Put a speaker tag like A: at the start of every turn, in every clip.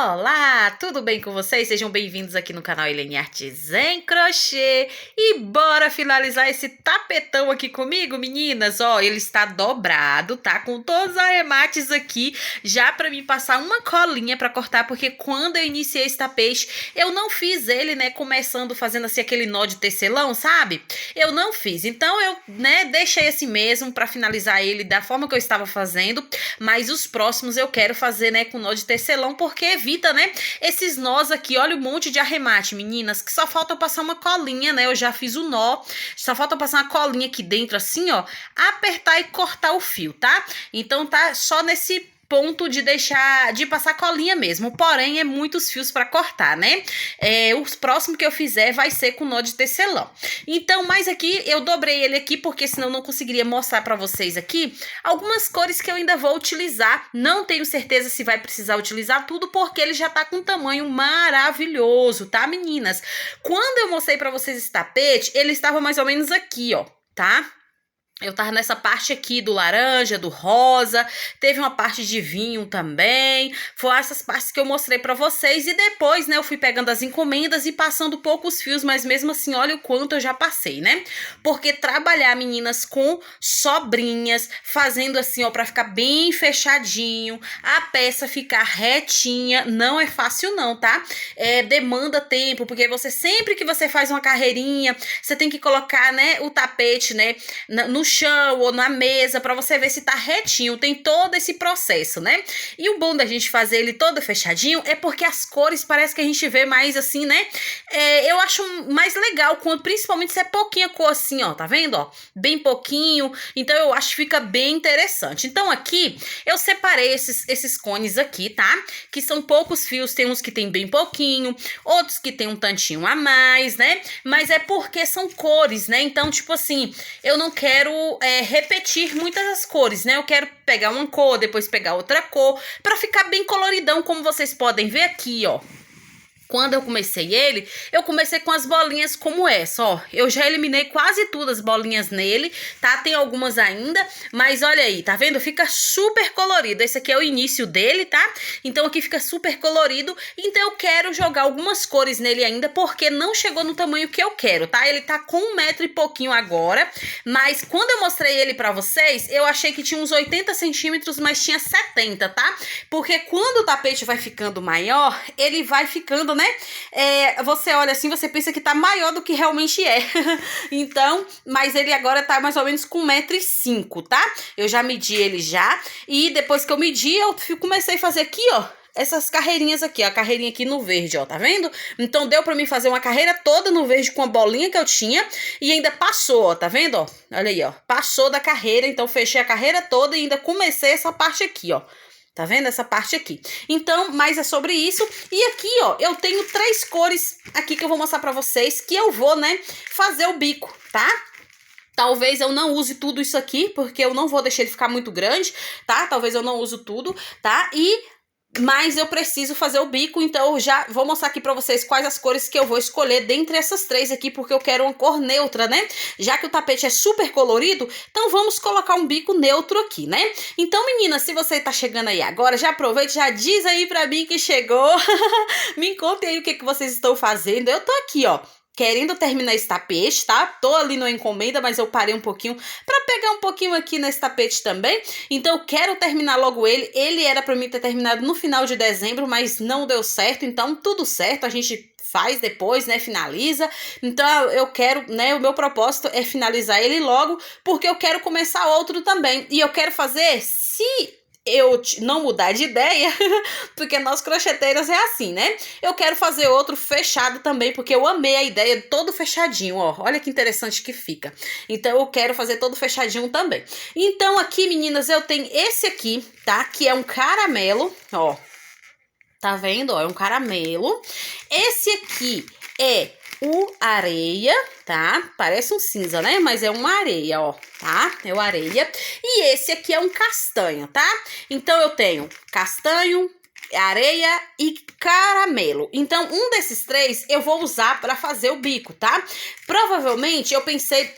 A: Olá, tudo bem com vocês? Sejam bem-vindos aqui no canal Elaine Artes em Crochê. E bora finalizar esse tapetão aqui comigo, meninas? Ó, ele está dobrado, tá? Com todos os arremates aqui, já pra mim passar uma colinha pra cortar, porque quando eu iniciei esse tapete, eu não fiz ele, né, começando fazendo assim aquele nó de tecelão, sabe? Eu não fiz, então eu, né, deixei assim mesmo pra finalizar ele da forma que eu estava fazendo, mas os próximos eu quero fazer, né, com nó de tecelão, porque evita, né, esses nós aqui. Olha o monte de arremate, meninas, que só falta eu passar uma colinha, né, eu já fiz o nó, só falta eu passar uma colinha aqui dentro assim, ó, apertar e cortar o fio, tá? Então tá só nesse ponto de deixar, de passar colinha mesmo, porém é muitos fios para cortar, né? Os próximos que eu fizer vai ser com nó de tecelão. Então, mas aqui eu dobrei ele aqui, porque senão não conseguiria mostrar para vocês aqui algumas cores que eu ainda vou utilizar. Não tenho certeza se vai precisar utilizar tudo, porque ele já tá com um tamanho maravilhoso, tá, meninas? Quando eu mostrei para vocês esse tapete, ele estava mais ou menos aqui, ó, tá? Eu tava nessa parte aqui do laranja, do rosa, teve uma parte de vinho também, foram essas partes que eu mostrei pra vocês, e depois, né, eu fui pegando as encomendas e passando poucos fios, mas mesmo assim, olha o quanto eu já passei, né? Porque trabalhar, meninas, com sobrinhas, fazendo assim, ó, pra ficar bem fechadinho, a peça ficar retinha, não é fácil não, tá? Demanda tempo, porque você, sempre que você faz uma carreirinha, você tem que colocar, né, o tapete, né, no chão ou na mesa, para você ver se tá retinho, tem todo esse processo, né? E o bom da gente fazer ele todo fechadinho é porque as cores parece que a gente vê mais assim, né? Eu acho mais legal, quando, principalmente se é pouquinha cor assim, ó, tá vendo, ó? Bem pouquinho, então eu acho que fica bem interessante. Então aqui, eu separei esses cones aqui, tá? Que são poucos fios, tem uns que tem bem pouquinho, outros que tem um tantinho a mais, né? Mas é porque são cores, né? Então, tipo assim, eu não quero repetir muitas das cores, né? Eu quero pegar uma cor, depois pegar outra cor, pra ficar bem coloridão, como vocês podem ver aqui, ó. Quando eu comecei ele, eu comecei com as bolinhas como essa, ó. Eu já eliminei quase todas as bolinhas nele, tá? Tem algumas ainda, mas olha aí, tá vendo? Fica super colorido. Esse aqui é o início dele, tá? Então aqui fica super colorido. Então eu quero jogar algumas cores nele ainda, porque não chegou no tamanho que eu quero, tá? Ele tá com 1 metro e pouquinho agora, mas quando eu mostrei ele pra vocês, eu achei que tinha uns 80 centímetros, mas tinha 70, tá? Porque quando o tapete vai ficando maior, ele vai ficando, né? Você olha assim, você pensa que tá maior do que realmente é. Então, mas ele agora tá mais ou menos com 1,05 m, tá? Eu já medi ele já, e depois que eu medi, eu comecei a fazer aqui, ó, essas carreirinhas aqui, ó, a carreirinha aqui no verde, ó, tá vendo? Então deu pra mim fazer uma carreira toda no verde com a bolinha que eu tinha, e ainda passou, ó, tá vendo, ó? Olha aí, ó, passou da carreira, então fechei a carreira toda e ainda comecei essa parte aqui, ó. Tá vendo essa parte aqui? Então, mas é sobre isso. E aqui, ó, eu tenho 3 cores aqui que eu vou mostrar pra vocês, que eu vou, né, fazer o bico, tá? Talvez eu não use tudo isso aqui, porque eu não vou deixar ele ficar muito grande, tá? Talvez eu não use tudo, tá? Mas eu preciso fazer o bico, então eu já vou mostrar aqui pra vocês quais as cores que eu vou escolher dentre essas 3 aqui, porque eu quero uma cor neutra, né? Já que o tapete é super colorido, então vamos colocar um bico neutro aqui, né? Então, meninas, se você tá chegando aí agora, já aproveita, já diz aí pra mim que chegou. Me contem aí o que vocês estão fazendo. Eu tô aqui, ó, querendo terminar esse tapete, tá? Tô ali na encomenda, mas eu parei um pouquinho pra pegar um pouquinho aqui nesse tapete também. Então eu quero terminar logo ele. Ele era pra mim ter terminado no final de dezembro, mas não deu certo. Então tudo certo, a gente faz depois, né, finaliza. Então eu quero, né, o meu propósito é finalizar ele logo, porque eu quero começar outro também. E eu quero fazer, se eu não mudar de ideia, porque nós crocheteiras é assim, né? Eu quero fazer outro fechado também, porque eu amei a ideia todo fechadinho, ó. Olha que interessante que fica. Então eu quero fazer todo fechadinho também. Então aqui, meninas, eu tenho esse aqui, tá? Que é um caramelo, ó. Tá vendo? Ó, é um caramelo. Esse aqui é o areia, tá? Parece um cinza, né? Mas é uma areia, ó, tá? É o areia. E esse aqui é um castanho, tá? Então eu tenho castanho, areia e caramelo. Então, um desses 3 eu vou usar para fazer o bico, tá? Provavelmente,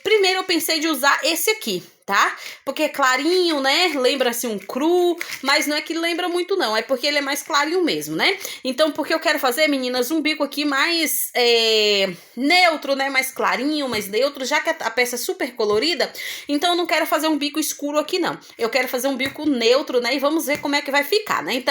A: primeiro eu pensei de usar esse aqui, tá? Porque é clarinho, né? Lembra assim um cru, mas não é que lembra muito não, é porque ele é mais clarinho mesmo, né? Então, porque eu quero fazer, meninas, um bico aqui mais neutro, né? Mais clarinho, mais neutro, já que a peça é super colorida, então eu não quero fazer um bico escuro aqui não. Eu quero fazer um bico neutro, né? E vamos ver como é que vai ficar, né?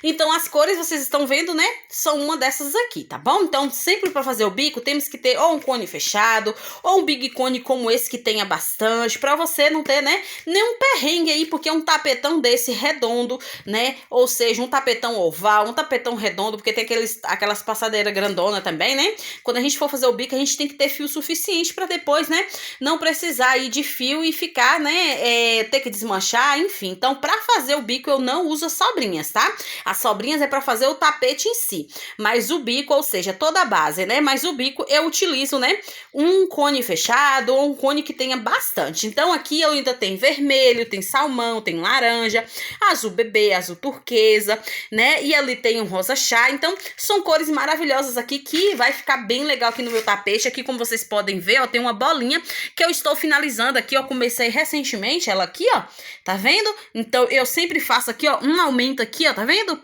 A: Então as cores vocês estão vendo, né? São uma dessas aqui, tá bom? Então, sempre para fazer o bico, temos que ter ou um cone fechado, ou um big cone como esse que tenha bastante, para você não ter, né, nenhum perrengue aí, porque um tapetão desse redondo, né, ou seja, um tapetão oval, um tapetão redondo, porque tem aquelas passadeiras grandona também, né, quando a gente for fazer o bico, a gente tem que ter fio suficiente para depois, né, não precisar ir de fio e ficar, né, ter que desmanchar, enfim. Então, para fazer o bico, eu não uso as sobrinhas, tá? As sobrinhas é para fazer o tapete em si, mas o bico, ou seja, toda a base, né, mas o bico eu utilizo, né, um cone fechado ou um cone que tenha bastante. Então aqui eu ainda tenho vermelho, tem salmão, tem laranja, azul bebê, azul turquesa, né? E ali tem um rosa chá. Então são cores maravilhosas aqui que vai ficar bem legal aqui no meu tapete. Aqui, como vocês podem ver, ó, tem uma bolinha que eu estou finalizando aqui, ó, comecei recentemente ela aqui, ó, tá vendo? Então eu sempre faço aqui, ó, um aumento aqui, ó, tá vendo?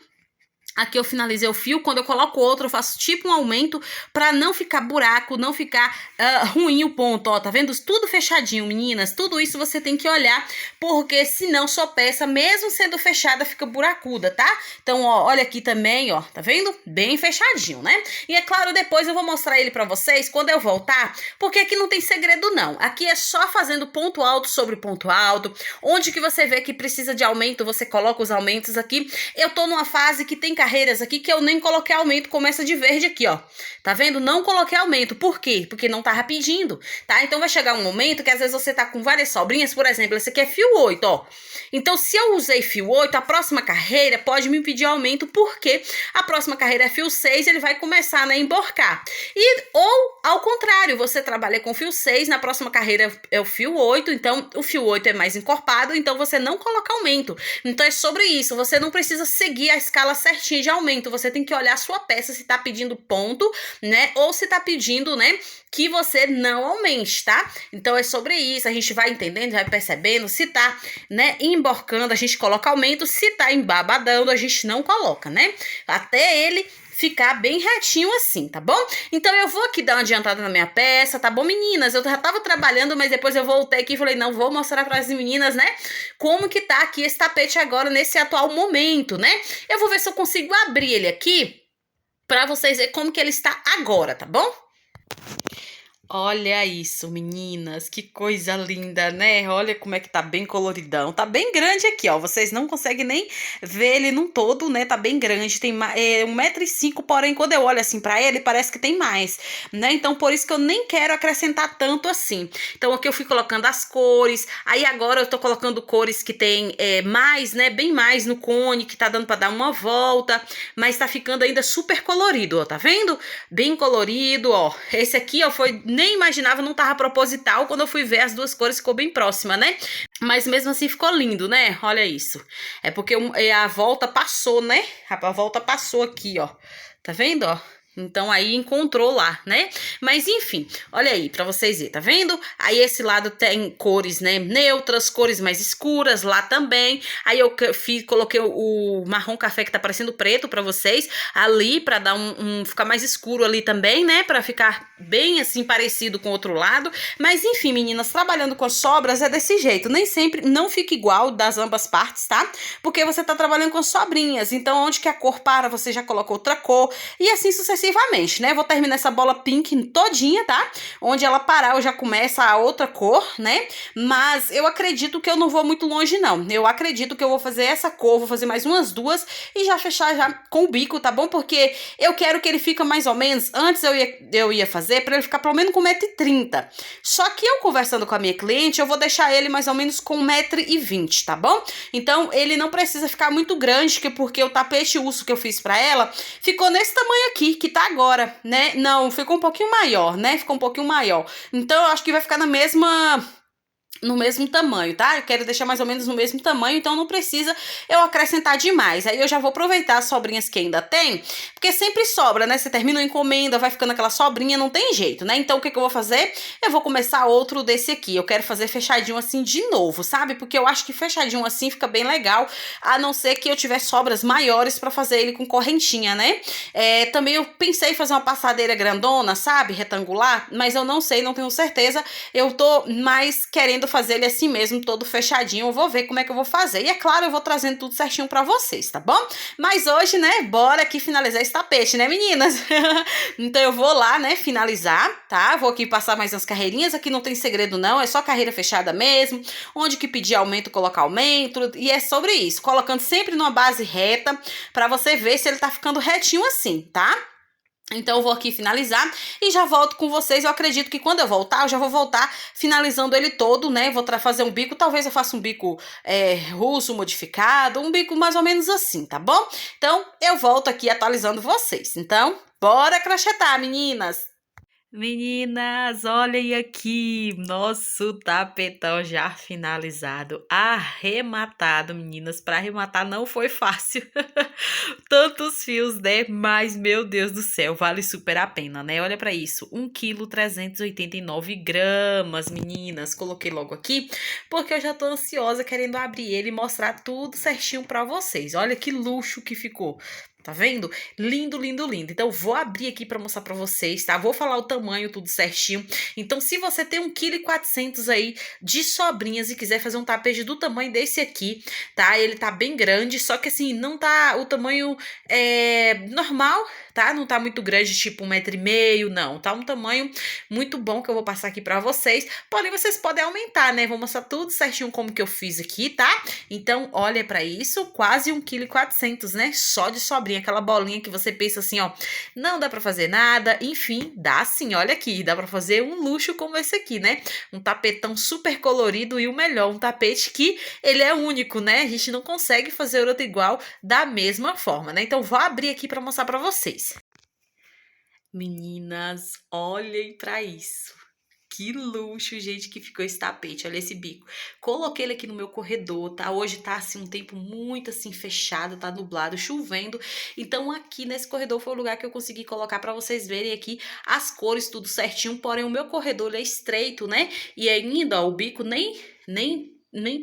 A: Aqui eu finalizei o fio, quando eu coloco outro eu faço tipo um aumento pra não ficar buraco, não ficar ruim o ponto, ó, tá vendo? Tudo fechadinho, meninas, tudo isso você tem que olhar, porque senão sua peça, mesmo sendo fechada, fica buracuda, tá? Então, ó, olha aqui também, ó, tá vendo? Bem fechadinho, né? E é claro, depois eu vou mostrar ele pra vocês quando eu voltar, porque aqui não tem segredo não, aqui é só fazendo ponto alto sobre ponto alto, onde que você vê que precisa de aumento, você coloca os aumentos aqui. Eu tô numa fase que tem carreiras aqui que eu nem coloquei aumento, começa de verde aqui, ó. Tá vendo? Não coloquei aumento. Por quê? Porque não tava pedindo, tá? Então vai chegar um momento que às vezes você tá com várias sobrinhas, por exemplo, esse aqui é fio 8, ó. Então se eu usei fio 8, a próxima carreira pode me pedir aumento, porque a próxima carreira é fio 6, ele vai começar, né, a emborcar. Ou ao contrário, você trabalha com fio 6, na próxima carreira é o fio 8, então o fio 8 é mais encorpado, então você não coloca aumento. Então é sobre isso, você não precisa seguir a escala certinha de aumento, você tem que olhar a sua peça se tá pedindo ponto, né, ou se tá pedindo, né, que você não aumente, tá? Então é sobre isso, a gente vai entendendo, vai percebendo, se tá, né, emborcando, a gente coloca aumento, se tá embabadando, a gente não coloca, né, até ele ficar bem retinho assim, tá bom? Então eu vou aqui dar uma adiantada na minha peça, tá bom, meninas? Eu já tava trabalhando, mas depois eu voltei aqui e falei, não, vou mostrar para as meninas, né, como que tá aqui esse tapete agora, nesse atual momento, né? Eu vou ver se eu consigo abrir ele aqui pra vocês verem como que ele está agora, tá bom? Olha isso, meninas, que coisa linda, né? Olha como é que tá bem coloridão. Tá bem grande aqui, ó. Vocês não conseguem nem ver ele num todo, né? Tá bem grande, tem 1,5 m, porém, quando eu olho assim pra ele, parece que tem mais, né? Então, por isso que eu nem quero acrescentar tanto assim. Então, aqui eu fui colocando as cores. Aí, agora eu tô colocando cores que tem mais, né? Bem mais no cone, que tá dando pra dar uma volta. Mas tá ficando ainda super colorido, ó. Tá vendo? Bem colorido, ó. Esse aqui, ó, foi... Nem imaginava, não tava proposital, quando eu fui ver as duas cores ficou bem próxima, né? Mas mesmo assim ficou lindo, né? Olha isso. É porque a volta passou, né? A volta passou aqui, ó. Tá vendo, ó? Então aí encontrou lá, né? Mas enfim, olha aí pra vocês verem, tá vendo? Aí esse lado tem cores, né, neutras, cores mais escuras lá também. Aí eu coloquei o marrom café que tá parecendo preto pra vocês ali, pra dar ficar mais escuro ali também, né? Pra ficar bem assim parecido com o outro lado. Mas enfim, meninas, trabalhando com as sobras é desse jeito. Nem sempre não fica igual das ambas partes, tá? Porque você tá trabalhando com sobrinhas. Então onde que a cor para, você já coloca outra cor. E assim sucessivamente, né? Vou terminar essa bola pink todinha, tá? Onde ela parar, eu já começo a outra cor, né? Mas eu acredito que eu não vou muito longe, não. Eu acredito que eu vou fazer essa cor, vou fazer mais umas duas e já fechar já com o bico, tá bom? Porque eu quero que ele fique mais ou menos, antes eu ia fazer pra ele ficar pelo menos com 1,30 m. Só que eu conversando com a minha cliente, eu vou deixar ele mais ou menos com 1,20 m, tá bom? Então, ele não precisa ficar muito grande, porque o tapete urso que eu fiz pra ela ficou nesse tamanho aqui, que tá agora, né? Não, ficou um pouquinho maior, né? Ficou um pouquinho maior. Então, eu acho que vai ficar na mesma no mesmo tamanho, tá? Eu quero deixar mais ou menos no mesmo tamanho, então não precisa eu acrescentar demais. Aí eu já vou aproveitar as sobrinhas que ainda tem, porque sempre sobra, né? Você termina uma encomenda, vai ficando aquela sobrinha, não tem jeito, né? Então o que que eu vou fazer? Eu vou começar outro desse aqui. Eu quero fazer fechadinho assim de novo, sabe? Porque eu acho que fechadinho assim fica bem legal, a não ser que eu tiver sobras maiores pra fazer ele com correntinha, né? Também eu pensei em fazer uma passadeira grandona, sabe? Retangular, mas eu não sei, não tenho certeza. Eu tô mais querendo fazer ele assim mesmo, todo fechadinho. Eu vou ver como é que eu vou fazer. E é claro, eu vou trazendo tudo certinho pra vocês, tá bom? Mas hoje, né, bora aqui finalizar esse tapete, né, meninas? Então eu vou lá, né, finalizar, tá? Vou aqui passar mais umas carreirinhas. Aqui não tem segredo não, é só carreira fechada mesmo. Onde que pedir aumento, colocar aumento. E é sobre isso, colocando sempre numa base reta pra você ver se ele tá ficando retinho assim, tá? Então eu vou aqui finalizar e já volto com vocês. Eu acredito que quando eu voltar, eu já vou voltar finalizando ele todo, né? Vou fazer um bico, talvez eu faça um bico russo modificado, um bico mais ou menos assim, tá bom? Então eu volto aqui atualizando vocês. Então, bora crochetar, meninas! Meninas, olhem aqui, nosso tapetão já finalizado, arrematado, meninas. Para arrematar não foi fácil, tantos fios, né? Mas, meu Deus do céu, vale super a pena, né? Olha para isso, 1,389 kg, meninas. Coloquei logo aqui, porque eu já tô ansiosa querendo abrir ele e mostrar tudo certinho para vocês. Olha que luxo que ficou. Tá vendo? Lindo, lindo, lindo. Então, vou abrir aqui pra mostrar pra vocês, tá? Vou falar o tamanho, tudo certinho. Então, se você tem 1,4 kg aí de sobrinhas e quiser fazer um tapete do tamanho desse aqui, tá? Ele tá bem grande, só que assim, não tá o tamanho normal, tá? Não tá muito grande, tipo 1,5 m, não. Tá um tamanho muito bom que eu vou passar aqui pra vocês. Porém, vocês podem aumentar, né? Vou mostrar tudo certinho como que eu fiz aqui, tá? Então, olha pra isso, quase 1,4 kg, né? Só de sobrinha, aquela bolinha que você pensa assim, ó, não dá pra fazer nada. Enfim, dá sim, olha aqui, dá pra fazer um luxo como esse aqui, né? Um tapetão super colorido e o melhor, um tapete que ele é único, né? A gente não consegue fazer outro igual da mesma forma, né? Então, vou abrir aqui pra mostrar pra vocês. Meninas, olhem pra isso. Que luxo, gente, que ficou esse tapete. Olha esse bico. Coloquei ele aqui no meu corredor, tá? Hoje tá, assim, um tempo muito, assim, fechado, tá nublado, chovendo. Então, aqui nesse corredor foi o lugar que eu consegui colocar pra vocês verem aqui as cores, tudo certinho. Porém, o meu corredor, ele é estreito, né? E ainda, ó, o bico nem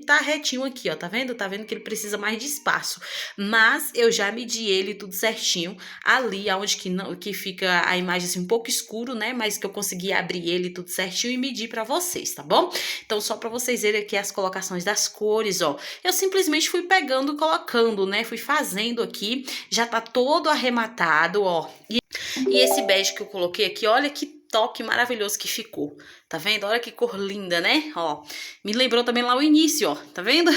A: tá retinho aqui, ó, tá vendo? Tá vendo que ele precisa mais de espaço. Mas eu já medi ele tudo certinho ali, aonde que fica a imagem assim um pouco escuro, né? Mas que eu consegui abrir ele tudo certinho e medir pra vocês, tá bom? Então, só pra vocês verem aqui as colocações das cores, ó. Eu simplesmente fui pegando e colocando, né? Fui fazendo aqui, já tá todo arrematado, ó. E esse bege que eu coloquei aqui, olha que toque maravilhoso que ficou, tá vendo? Olha que cor linda, né? Ó, me lembrou também lá o início, ó, tá vendo?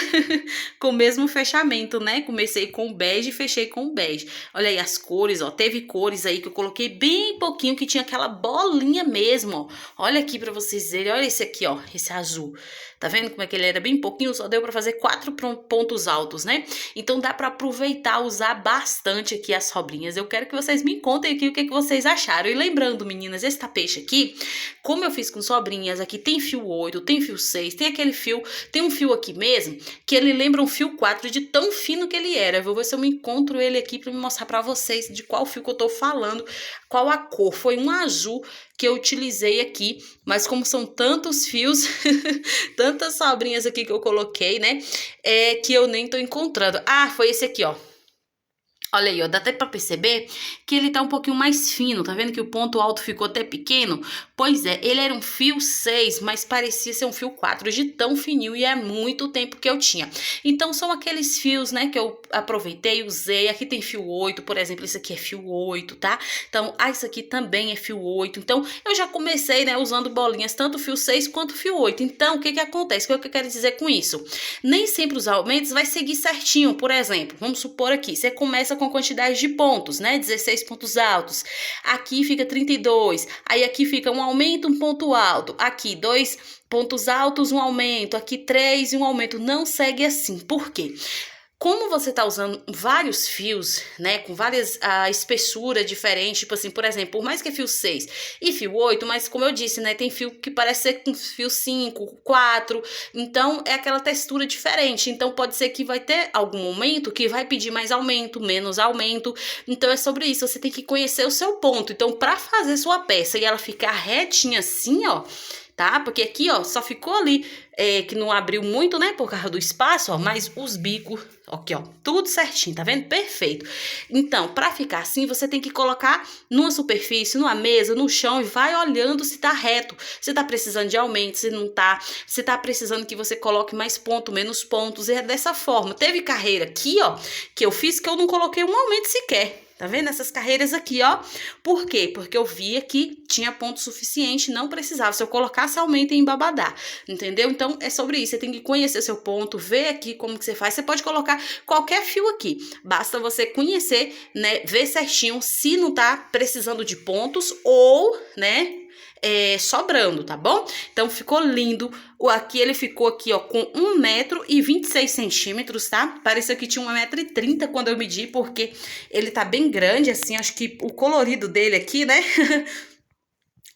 A: Com o mesmo fechamento, né? Comecei com o bege e fechei com o bege. Olha aí as cores, ó, teve cores aí que eu coloquei bem pouquinho, que tinha aquela bolinha mesmo, ó. Olha aqui pra vocês verem, olha esse aqui, ó, esse azul. Tá vendo como é que ele era bem pouquinho? Só deu pra fazer 4 pontos altos, né? Então dá pra aproveitar, usar bastante aqui as sobrinhas. Eu quero que vocês me contem aqui o que vocês acharam. E lembrando, meninas, esse tapete aqui, como eu fiz com sobrinhas, aqui tem fio 8, tem fio 6, tem aquele fio, tem um fio aqui mesmo, que ele lembra um fio 4 de tão fino que ele era. Eu vou ver se eu me encontro ele aqui pra me mostrar pra vocês de qual fio que eu tô falando, qual a cor. Foi um azul que eu utilizei aqui, mas como são tantos fios, tantas sobrinhas aqui que eu coloquei, né, que eu nem tô encontrando. Ah, foi esse aqui, ó. Olha aí, ó, dá até pra perceber que ele tá um pouquinho mais fino, tá vendo que o ponto alto ficou até pequeno? Pois é, ele era um fio 6, mas parecia ser um fio 4 de tão fininho e é muito tempo que eu tinha. Então, são aqueles fios, né, que eu aproveitei, usei. Aqui tem fio 8, por exemplo, esse aqui é fio 8, tá? Então, isso aqui também é fio 8. Então, eu já comecei, né, usando bolinhas, tanto fio 6 quanto fio 8. Então, o que que acontece? O que eu quero dizer com isso? Nem sempre os aumentos vai seguir certinho. Por exemplo, vamos supor aqui, você começa com quantidade de pontos, né? 16 pontos altos. Aqui fica 32. Aí aqui fica um aumento, um ponto alto. Aqui 2 pontos altos, um aumento. Aqui 3 e um aumento. Não segue assim. Por quê? Como você tá usando vários fios, né, com várias espessura diferente, tipo assim, por exemplo, por mais que é fio 6 e fio 8, mas como eu disse, né, tem fio que parece ser com fio 5, 4, então é aquela textura diferente, então pode ser que vai ter algum momento que vai pedir mais aumento, menos aumento, então é sobre isso, você tem que conhecer o seu ponto, então para fazer sua peça e ela ficar retinha assim, ó, tá? Porque aqui, ó, só ficou ali, que não abriu muito, né, por causa do espaço, ó, mas os bicos, aqui, ó, tudo certinho, tá vendo? Perfeito. Então, pra ficar assim, você tem que colocar numa superfície, numa mesa, no chão e vai olhando se tá reto, se tá precisando de aumento, se não tá, se tá precisando que você coloque mais ponto, menos pontos, e é dessa forma. Teve carreira aqui, ó, que eu fiz que eu não coloquei um aumento sequer. Tá vendo essas carreiras aqui, ó? Por quê? Porque eu via que tinha ponto suficiente, não precisava. Se eu colocasse aumento em babadar, entendeu? Então, é sobre isso. Você tem que conhecer seu ponto, ver aqui como que você faz. Você pode colocar qualquer fio aqui. Basta você conhecer, né? Ver certinho se não tá precisando de pontos ou, né? Sobrando, tá bom? Então ficou lindo. Aqui ele ficou aqui, ó, com 1,26 m, tá? Pareceu que tinha 1,30 m quando eu medi, porque ele tá bem grande, assim, acho que o colorido dele aqui, né?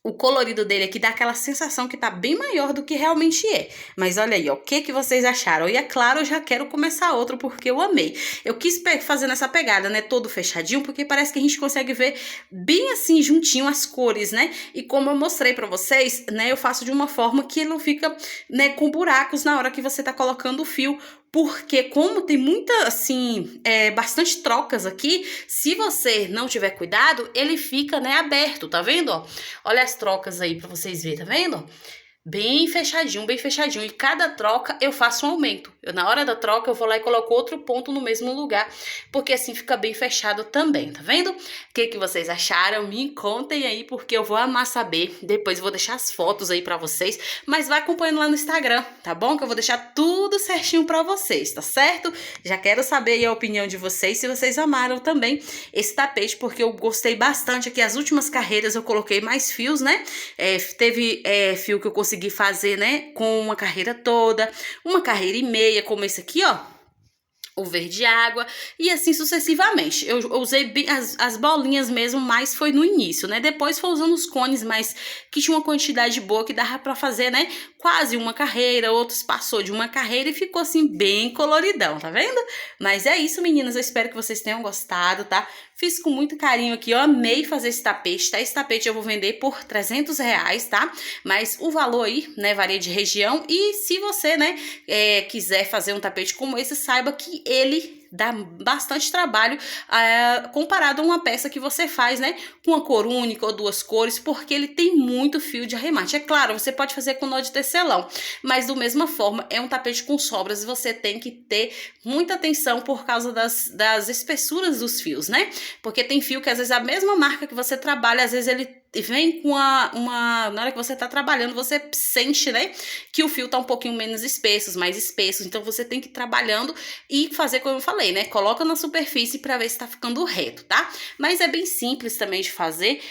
A: O colorido dele aqui dá aquela sensação que tá bem maior do que realmente é. Mas olha aí, ó, o que vocês acharam? E é claro, eu já quero começar outro porque eu amei. Eu quis fazer nessa pegada, né, todo fechadinho, porque parece que a gente consegue ver bem assim, juntinho as cores, né? E como eu mostrei pra vocês, né, eu faço de uma forma que ele não fica, né, com buracos na hora que você tá colocando o fio. Porque como tem muita, assim, bastante trocas aqui, se você não tiver cuidado, ele fica, né, aberto, tá vendo, ó? Olha as trocas aí pra vocês verem, tá vendo? Bem fechadinho, bem fechadinho. E cada troca eu faço um aumento. Na hora da troca eu vou lá e coloco outro ponto no mesmo lugar, porque assim fica bem fechado também, tá vendo? O que vocês acharam? Me contem aí, porque eu vou amar saber. Depois eu vou deixar as fotos aí pra vocês, mas vai acompanhando lá no Instagram, tá bom? Que eu vou deixar tudo certinho pra vocês, tá certo? Já quero saber aí a opinião de vocês, se vocês amaram também esse tapete, porque eu gostei bastante aqui. As últimas carreiras eu coloquei mais fios, né? Teve fio que eu consegui fazer, né, com uma carreira toda, uma carreira e meia, como esse aqui, ó, o verde água, e assim sucessivamente. Eu usei bem as bolinhas mesmo, mas foi no início, né? Depois foi usando os cones, mas que tinha uma quantidade boa que dava pra fazer, né? Quase uma carreira, outros passou de uma carreira e ficou assim bem coloridão, tá vendo? Mas é isso, meninas, eu espero que vocês tenham gostado, tá? Fiz com muito carinho aqui, eu amei fazer esse tapete, tá? Esse tapete eu vou vender por R$300, tá? Mas o valor aí, né, varia de região, e se você, né, quiser fazer um tapete como esse, saiba que ele dá bastante trabalho comparado a uma peça que você faz, né, com uma cor única ou duas cores, porque ele tem muito fio de arremate. É claro, você pode fazer com nó de tecelão, mas do mesma forma é um tapete com sobras e você tem que ter muita atenção por causa das espessuras dos fios, né? Porque tem fio que às vezes a mesma marca que você trabalha, às vezes ele vem com na hora que você tá trabalhando, você sente, né, que o fio tá um pouquinho menos espesso, mais espesso, então você tem que ir trabalhando e fazer como eu falei, né, coloca na superfície pra ver se tá ficando reto, tá? Mas é bem simples também de fazer,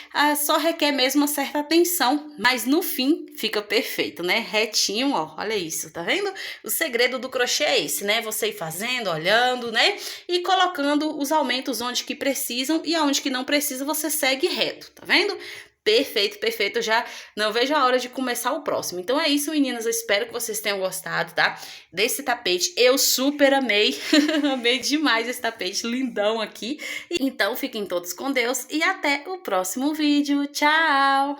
A: só requer mesmo uma certa atenção, mas no fim fica perfeito, né, retinho, ó, olha isso, tá vendo? O segredo do crochê é esse, né, você ir fazendo, olhando, né, e colocando os aumentos onde que precisam e aonde que não precisa você segue reto, tá vendo? Perfeito, perfeito, eu já não vejo a hora de começar o próximo. Então é isso, meninas, eu espero que vocês tenham gostado, tá? Desse tapete, eu super amei, amei demais esse tapete, lindão aqui. Então fiquem todos com Deus e até o próximo vídeo, tchau!